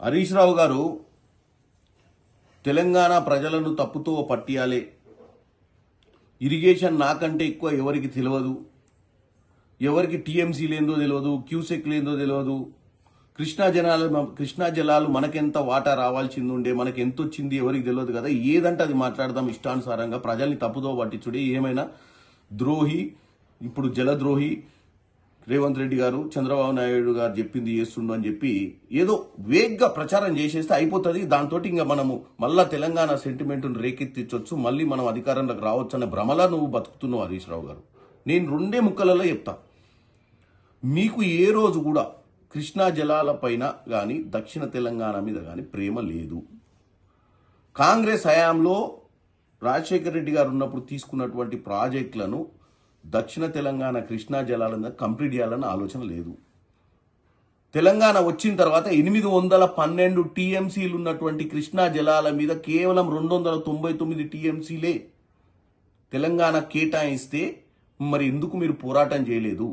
హరీష్ రావు గారు తెలంగాణ ప్రజలను తప్పుతో పట్టియాలే, ఇరిగేషన్ నాకంటే ఎక్కువ ఎవరికి తెలియదు, ఎవరికి టీఎంసీ లేదో తెలియదు, క్యూసెక్ లేదో తెలియదు, కృష్ణా జలాలు మనకెంత వాటా రావాల్సింది ఉండే, మనకి ఎంత వచ్చింది ఎవరికి తెలియదు కదా, ఏదంటే అది మాట్లాడదాం ఇష్టానుసారంగా, ప్రజల్ని తప్పుదో పట్టించుడే. ఏమైనా ద్రోహి, ఇప్పుడు జలద్రోహి రేవంత్ రెడ్డి గారు, చంద్రబాబు నాయుడు గారు చెప్పింది చేస్తుండు అని చెప్పి ఏదో వేగ్గా ప్రచారం చేసేస్తే అయిపోతుంది. దాంతో ఇంకా మనము మళ్ళా తెలంగాణ సెంటిమెంట్ను రేకెత్తించవచ్చు, మళ్ళీ మనం అధికారంలోకి రావచ్చు అనే భ్రమలా నువ్వు బతుకుతున్నావు హరీష్ రావు గారు. నేను రెండే ముక్కలలో చెప్తా, మీకు ఏ రోజు కూడా కృష్ణా జలాల పైన కానీ దక్షిణ తెలంగాణ మీద కానీ ప్రేమ లేదు. కాంగ్రెస్ హయాంలో రాజశేఖర రెడ్డి గారు ఉన్నప్పుడు తీసుకున్నటువంటి ప్రాజెక్టులను దక్షిణ తెలంగాణ కృష్ణా జలాలను కంప్లీట్ చేయాలన్న ఆలోచన లేదు. తెలంగాణ వచ్చిన తర్వాత 812 టీఎంసీలు ఉన్నటువంటి కృష్ణా జలాల మీద కేవలం 299 టీఎంసీలే తెలంగాణ కేటాయిస్తే మరి ఎందుకు మీరు పోరాటం చేయలేదు?